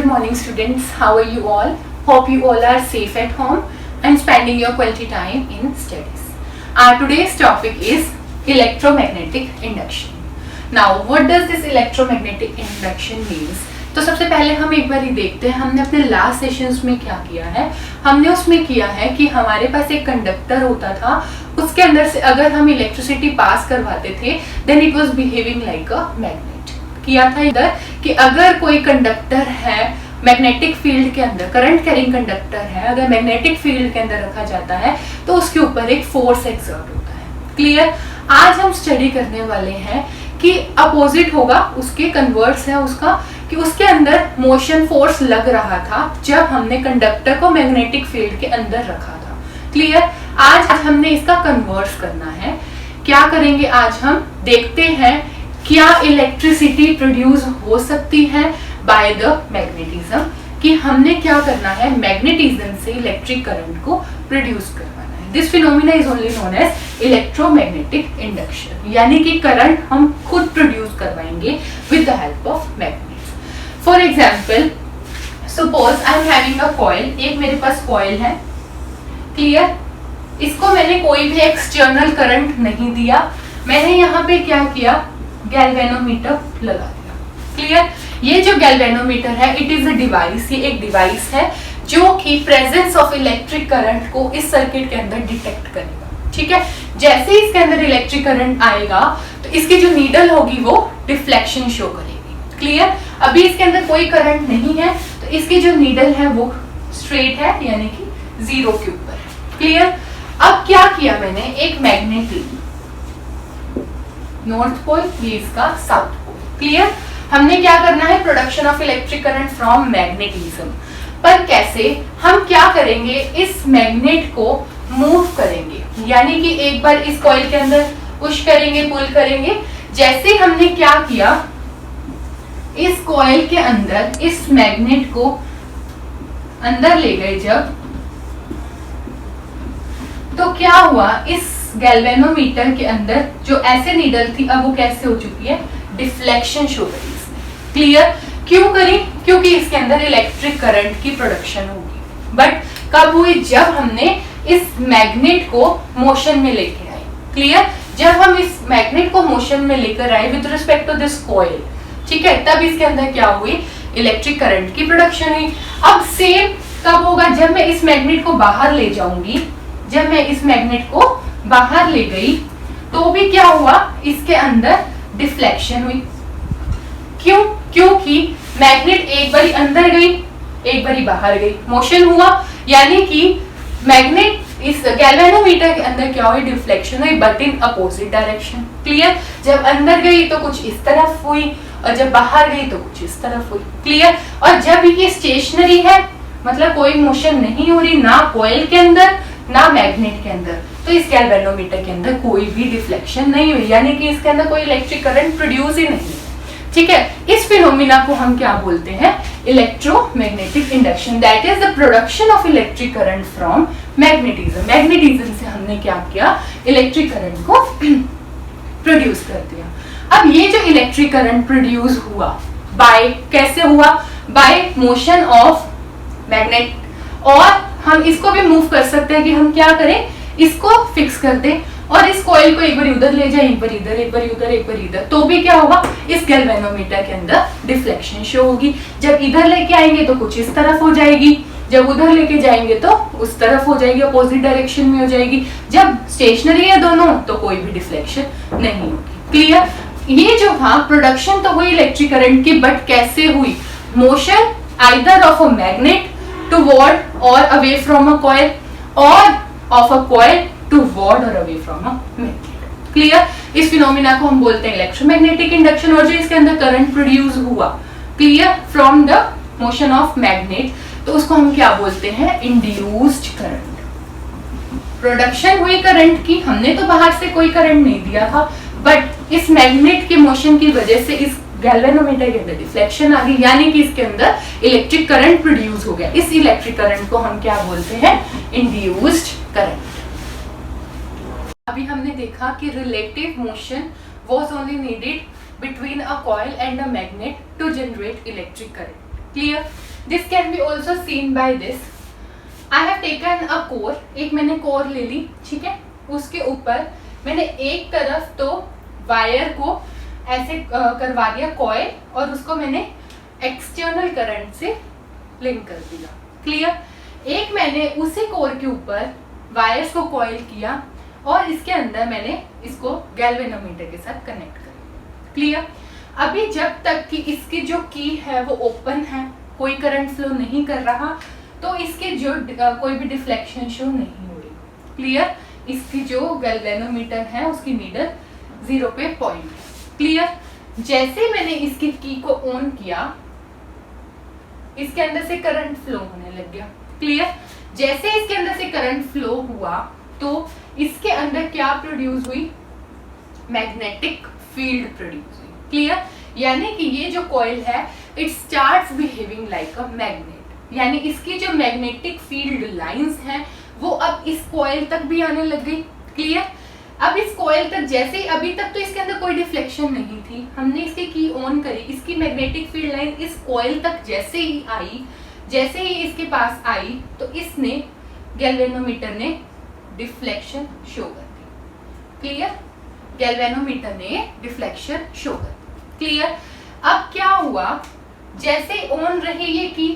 Good morning students, how are you all? Hope you all are safe at home and spending your quality time in studies. Today's topic is electromagnetic induction. Now what does this electromagnetic induction means? तो सबसे पहले हम एक बार ही देखते हैं हमने अपने last sessions में क्या किया है। हमने उसमें किया है कि हमारे पास एक कंडक्टर होता था, उसके अंदर से अगर हम इलेक्ट्रिसिटी पास करवाते थे then it was behaving like a magnet. किया था इधर कि अगर कोई कंडक्टर है मैग्नेटिक फील्ड के अंदर, करंट कैरिंग कंडक्टर है, अगर मैग्नेटिक फील्ड के अंदर रखा जाता है तो उसके ऊपर एक फोर्स एक्सर्ट होता है। क्लियर? आज हम स्टडी करने वाले हैं कि अपोजिट होगा, उसके कन्वर्ट्स है उसका, कि उसके अंदर मोशन फोर्स लग रहा था जब हमने कंडक्टर को मैग्नेटिक फील्ड के अंदर रखा था। क्लियर? आज हमने इसका कन्वर्स करना है। क्या करेंगे आज हम देखते हैं क्या इलेक्ट्रिसिटी प्रोड्यूस हो सकती है बाय द मैग्नेटिज्म, कि हमने क्या करना है मैग्नेटिज्म से इलेक्ट्रिक करंट को प्रोड्यूस करवाना है। This phenomena is only known as electromagnetic induction, यानी कि करंट हम खुद प्रोड्यूस करवाएंगे with the help of magnets. For example suppose I am having a coil, एक मेरे पास कॉइल है। क्लियर? इसको मैंने कोई भी एक्सटर्नल करंट नहीं दिया, मैंने यहाँ पे क्या किया गैल्वेनोमीटर लगा दिया। क्लियर? ये जो गैल्वेनोमीटर है इट इज अ डिवाइस, ये एक डिवाइस है जो कि प्रेजेंस ऑफ इलेक्ट्रिक करंट को इस सर्किट के अंदर डिटेक्ट करेगा। ठीक है? जैसे ही इसके अंदर इलेक्ट्रिक करंट आएगा तो इसकी जो नीडल होगी वो डिफ्लेक्शन शो करेगी। क्लियर? अभी इसके अंदर कोई करंट नहीं है तो इसकी जो नीडल है वो स्ट्रेट है, यानी कि जीरो के ऊपर है। क्लियर? अब क्या किया मैंने, एक मैग्नेट ली, नॉर्थ पोल, ये इसका साउथ पोल। क्लियर? हमने क्या करना है production of electric current from magnetism. पर कैसे? हम क्या करेंगे, इस मैग्नेट को मूव करेंगे, यानी कि एक बार इस कॉइल के अंदर पुश करेंगे, पुल करेंगे। जैसे हमने क्या किया, इस कॉइल के अंदर इस मैग्नेट को अंदर ले गए जब, तो क्या हुआ, इस गैल्वेनोमीटर के अंदर जो ऐसे नीडल थी अब वो कैसे हो चुकी है, डिफ्लेक्शन शो करी इसने। क्लियर? क्यों करी? क्योंकि इसके अंदर इलेक्ट्रिक करंट की प्रोडक्शन होगी। बट कब हुई, जब हमने इस मैग्नेट को मोशन में लेके आए। क्लियर? जब हम इस मैग्नेट को मोशन में लेकर आए with respect to this coil, ठीक है, तब इसके अंदर क्या हुई, इलेक्ट्रिक करंट की प्रोडक्शन हुई। अब सेम कब होगा, जब मैं इस मैग्नेट को बाहर ले जाऊंगी, जब मैं इस मैग्नेट को बाहर ले गई तो भी क्या हुआ, इसके अंदर डिफ्लेक्शन हुई। क्यों? क्योंकि मैग्नेट एक बारी अंदर गई, एक बारी बाहर गई, मोशन हुआ, यानी कि मैग्नेट इस गैल्वेनोमीटर के अंदर क्या हुई, डिफ्लेक्शन हुई, but in opposite direction. Clear? जब अंदर गई तो कुछ इस तरफ हुई और जब बाहर गई तो कुछ इस तरफ हुई। क्लियर? और जब ये स्टेशनरी है, मतलब कोई मोशन नहीं हो रही, ना कॉइल के अंदर ना मैग्नेट के अंदर, तो इस गैल्वेनोमीटर के अंदर कोई भी डिफ्लेक्शन नहीं हुई, यानी कि इसके अंदर कोई इलेक्ट्रिक करंट प्रोड्यूस ही नहीं है। ठीक है? इस फिनोमिना को हम क्या बोलते हैं, electromagnetic induction. That is the production of electric current from magnetism. Magnetism से हमने क्या किया, इलेक्ट्रिक करंट को प्रोड्यूस कर दिया। अब ये जो इलेक्ट्रिक करंट प्रोड्यूस हुआ बाय, कैसे हुआ, बाय मोशन ऑफ मैग्नेट। और हम इसको भी मूव कर सकते हैं कि हम क्या करें, इसको फिक्स कर दें और इस कॉइल को एक बार उधर ले जाए, एक बार इधर, एक बार उधर, एक बार इधर, तो भी क्या होगा, इस गैल्वेनोमीटर के अंदर डिफ्लेक्शन शो होगी। जब इधर लेके आएंगे तो कुछ इस तरफ हो जाएगी, जब उधर लेके जाएंगे तो उस तरफ हो जाएगी, अपोजिट डायरेक्शन में हो जाएगी। जब स्टेशनरी है दोनों तो कोई भी डिफ्लेक्शन नहीं होगी। क्लियर? ये जो था प्रोडक्शन तो हुई इलेक्ट्रिक करंट की, बट कैसे हुई, motion either of a magnet toward और अवे फ्रॉम अ कॉइल और ऑफ अ कॉइल टुवर्ड और away from a magnet. Clear? इस फिनोमिना को हम बोलते हैं इलेक्ट्रोमैग्नेटिक इंडक्शन। और जो इसके अंदर करंट प्रोड्यूस हुआ, clear, from the motion of magnet, तो उसको हम क्या बोलते हैं, इंड्यूस्ड करंट। प्रोडक्शन हुई करंट की, हमने तो बाहर से कोई करंट नहीं दिया था, बट इस मैग्नेट के मोशन की वजह से इस गैल्वेनोमीटर के अंदर डिफ्लेक्शन आ गई, यानी कि इसके अंदर इलेक्ट्रिक करंट प्रोड्यूस हो गया। इस इलेक्ट्रिक करंट को हम क्या बोलते हैं, इंड्यूस्ड करंट। अभी हमने देखा कि relative motion was only needed between a coil and a magnet to generate electric current. Clear? This can be also seen by this, I have taken a core, एक मैंने कोर ले ली, ठीक है, उसके ऊपर मैंने एक तरफ तो वायर को ऐसे करवा दिया कॉइल, और उसको मैंने एक्सटर्नल करंट से लिंक कर दिया, क्लियर? एक मैंने उसी कोर के ऊपर वायर्स को कॉइल किया और इसके अंदर मैंने इसको गैल्वेनोमीटर के साथ कनेक्ट कर, क्लियर? अभी जब तक कि इसकी जो की है वो ओपन है, कोई करंट फ्लो नहीं कर रहा, तो इसके जो कोई भी डिफ्लेक्शन शो नहीं हो रही, क्लियर? इसकी जो गैल्वेनोमीटर है उसकी नीडल 0 पे पॉइंट है, क्लियर? जैसे मैंने इसकी की को ऑन किया, इसके अंदर से करंट फ्लो होने लग गया, क्लियर? जैसे इसके अंदर से करंट फ्लो हुआ तो इसके अंदर क्या प्रोड्यूस हुई? मैग्नेटिक फील्ड प्रोड्यूस हुई, क्लियर? यानी कि ये जो कॉइल है it starts behaving like a magnet, यानी इसकी जो मैग्नेटिक फील्ड लाइंस हैं वो अब इस कॉइल तक भी आने लग गई, क्लियर? अब इस कॉइल तक जैसे, अभी तक तो इसके अंदर कोई डिफ्लेक्शन नहीं थी, हमने इसकी की ऑन करी, इसकी मैग्नेटिक फील्ड लाइन इस कॉइल तक जैसे ही आई, जैसे ही इसके पास आई तो इसने गैल्वेनोमीटर ने डिफ्लेक्शन शो कर दी, क्लियर? गैल्वेनोमीटर ने डिफ्लेक्शन शो कर दी, क्लियर? अब क्या हुआ, जैसे ऑन रही ये की,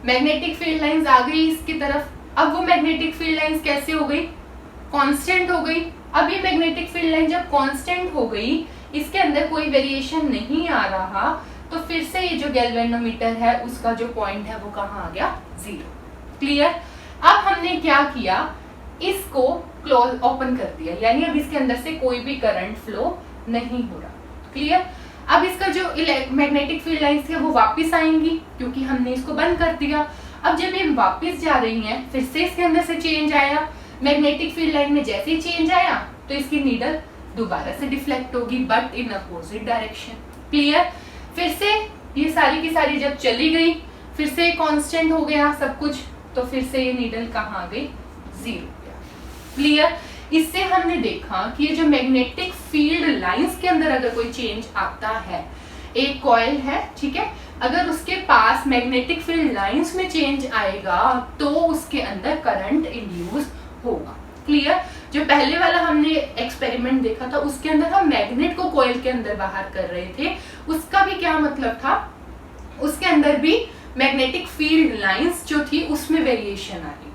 मैग्नेटिक फील्ड लाइंस आ गई इसकी तरफ, अब वो मैग्नेटिक फील्ड लाइंस कैसे हो गई? कांस्टेंट हो गई। अब ये मैग्नेटिक फील्ड लाइन जब कांस्टेंट हो गई, इसके अंदर कोई वेरिएशन नहीं आ रहा, तो फिर से ये जो गैल्वेनोमीटर है उसका जो पॉइंट है वो कहाँ आ गया? 0, क्लियर? अब हमने क्या किया, इसको क्लोज ओपन कर दिया, यानी अब इसके अंदर से कोई भी करंट फ्लो नहीं हो रहा, क्लियर? अब इसका जो मैग्नेटिक फील्ड लाइंस है वो वापस आएंगी क्योंकि हमने इसको बंद कर दिया। अब जब ये वापस जा रही हैं, फिर से इसके अंदर से चेंज आया, मैग्नेटिक फील्ड लाइन में जैसे ही चेंज आया तो इसकी नीडल दोबारा से डिफ्लेक्ट होगी but in opposite direction, clear? फिर से ये सारी की सारी जब चली गई, फिर से कांस्टेंट हो गया सब कुछ, तो फिर से ये नीडल कहाँ आ गई? 0 गया, क्लियर? इससे हमने देखा कि ये जो मैग्नेटिक फील्ड लाइंस के अंदर अगर कोई चेंज आता है, एक कॉइल है, ठीक है, अगर उसके पास मैग्नेटिक फील्ड लाइंस में चेंज आएगा तो उसके अंदर करंट इंड्यूस होगा, क्लियर? जो पहले वाला हमने एक्सपेरिमेंट देखा था उसके अंदर हम मैग्नेट को कॉइल के अंदर बाहर कर रहे थे, उसका भी क्या मतलब था, उसके अंदर भी मैग्नेटिक फील्ड लाइंस जो थी उसमें वेरिएशन आ रही थी।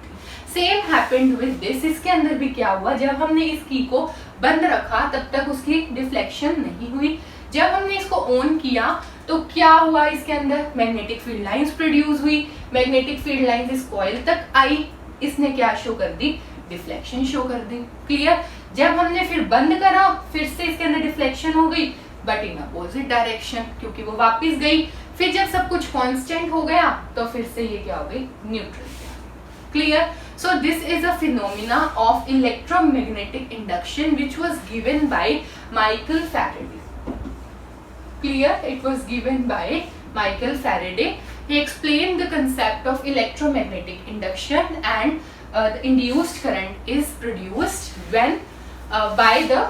सेम हैपेंड विद दिस, इसके अंदर भी क्या हुआ, जब हमने इस की को बंद रखा तब तक उसकी डिफ्लेक्शन नहीं हुई, जब हमने इसको ऑन किया तो क्या हुआ, इसके अंदर मैग्नेटिक फील्ड लाइंस प्रोड्यूस हुई, मैग्नेटिक फील्ड लाइंस इस कॉइल तक आई, इसने क्या शो कर दी? डिफ्लेक्शन शो कर दी, क्लियर? जब हमने फिर बंद करा, फिर से इसके अंदर डिफ्लेक्शन हो गई बट इन अपोजिट डायरेक्शन, क्योंकि वो वापस गई। फिर जब सब कुछ कांस्टेंट हो गया तो फिर से ये क्या हो गई? Neutral, clear? So this is a phenomena of electromagnetic induction which was given by Michael Faraday. Clear? It was given by Michael Faraday. He explained the concept of electromagnetic induction and the induced current is produced when by the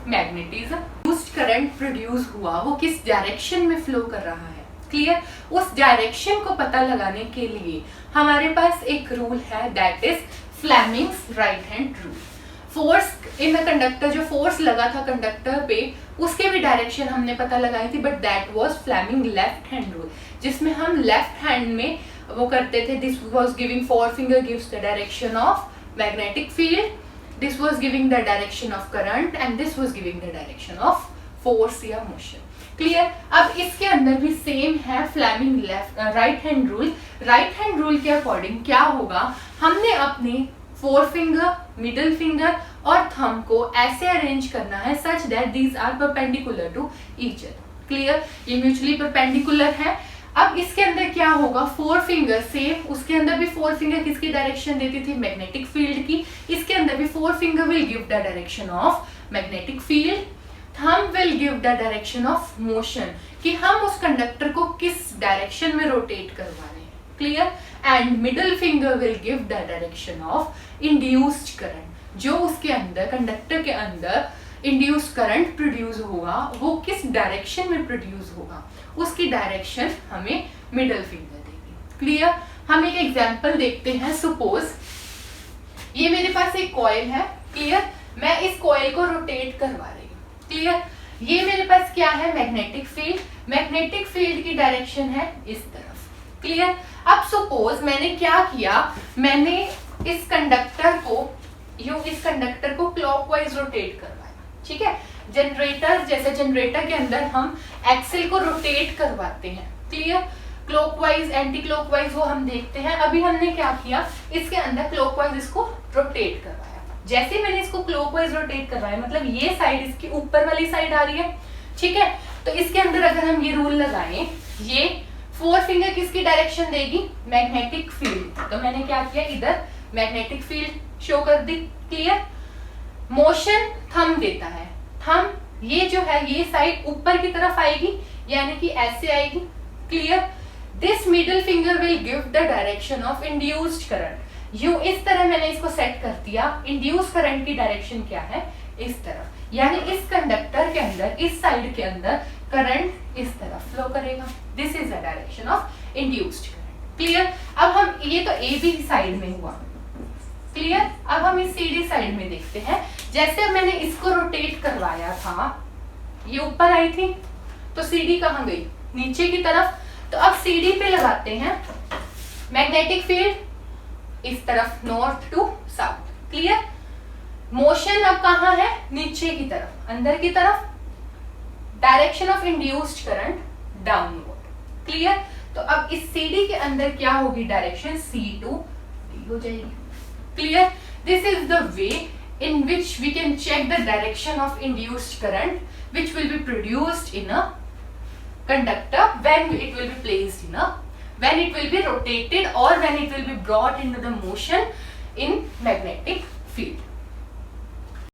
magnetism. Induced current produce हुआ, वो किस direction में flow कर रहा है, clear? उस direction को पता लगाने के लिए हमारे पास एक रूल है, that is Fleming's right hand rule. Force in a conductor, जो फोर्स लगा था कंडक्टर पे उसके भी डायरेक्शन हमने पता लगाई थी, but that was Fleming left hand rule, जिसमें हम लेफ्ट हैंड में वो करते थे। This was giving, four finger gives the direction of magnetic field, this was giving the direction of current and this was giving the direction of force या motion, clear? अब इसके अंदर भी सेम है Fleming left right hand rule. Right hand rule के according क्या होगा, हमने अपने फोर फिंगर, मिडिल फिंगर और थंब को ऐसे अरेंज करना है such that these are perpendicular to each other, clear? ये म्यूचुअली परपेंडिकुलर है। अब इसके अंदर क्या होगा, फोर फिंगर सेम, उसके अंदर भी फोर फिंगर किसकी डायरेक्शन देती थी? मैग्नेटिक फील्ड की। इसके अंदर भी four finger will give the direction of magnetic field, thumb will give the direction of motion, कि हम उस कंडक्टर को किस डायरेक्शन में रोटेट करवा रहे हैं, clear? And middle finger will give the direction of induced current, जो उसके अंदर कंडक्टर के अंदर इंड्यूस करंट प्रोड्यूस होगा वो किस डायरेक्शन में प्रोड्यूस होगा, उसकी डायरेक्शन हमें मिडल फिंगर देगी। क्लियर? हम एक एग्जांपल देखते हैं। सपोज ये मेरे पास एक कॉइल है, क्लियर, मैं इस कॉइल को रोटेट करवा रही हूँ, क्लियर। ये मेरे पास क्या है, मैग्नेटिक फील्ड, मैग्नेटिक फील्ड की डायरेक्शन है इस तरफ, क्लियर। अब सपोज मैंने क्या किया, मैंने इस कंडक्टर को क्लॉकवाइज रोटेट करवाया, ठीक है। जनरेटर, जैसे जनरेटर के अंदर हम एक्सेल को रोटेट करवाते हैं, क्लियर, क्लॉकवाइज एंटी क्लॉकवाइज वो हम देखते हैं। अभी हमने क्या किया, इसके अंदर क्लॉकवाइज इसको रोटेट करवाया। जैसे मैंने इसको क्लॉकवाइज रोटेट करवाया, मतलब ये साइड इसकी ऊपर वाली साइड आ रही है, ठीक है। तो इसके अंदर अगर हम ये रूल लगाएं, ये 4 फिंगर किसकी डायरेक्शन देगी, मैग्नेटिक फील्ड। तो मैंने क्या किया, इधर मैग्नेटिक फील्ड शो कर दी, क्लियर। मोशन थंब देता है, थंब ये जो है ये साइड ऊपर की तरफ आएगी, यानी कि ऐसे आएगी, clear. This middle finger will give the direction of induced current. यूं इस तरह मैंने इसको सेट कर दिया। इंड्यूस करंट की डायरेक्शन क्या है, इस तरफ, यानी इस कंडक्टर के अंदर, इस साइड के अंदर करंट इस तरफ फ्लो करेगा। This is the direction of induced current, clear. अब हम, ये तो ए बी साइड में हुआ, क्लियर। अब हम इस सी डी साइड में देखते हैं। जैसे मैंने इसको रोटेट करवाया था, ये ऊपर आई थी, तो सी डी कहाँ गई, नीचे की तरफ। तो अब सी डी पे लगाते हैं मैग्नेटिक फील्ड इस तरफ, north to south, clear. Motion अब कहाँ है, नीचे की तरफ, अंदर की तरफ। Direction of induced current downward, clear. तो अब इस सीडी के अंदर क्या होगी, डायरेक्शन सी टू डी हो जाएगी, clear. This is the way in which we can check the direction of induced current which will be produced in a conductor when it will be placed in a, when it will be rotated or when it will be brought into the motion in magnetic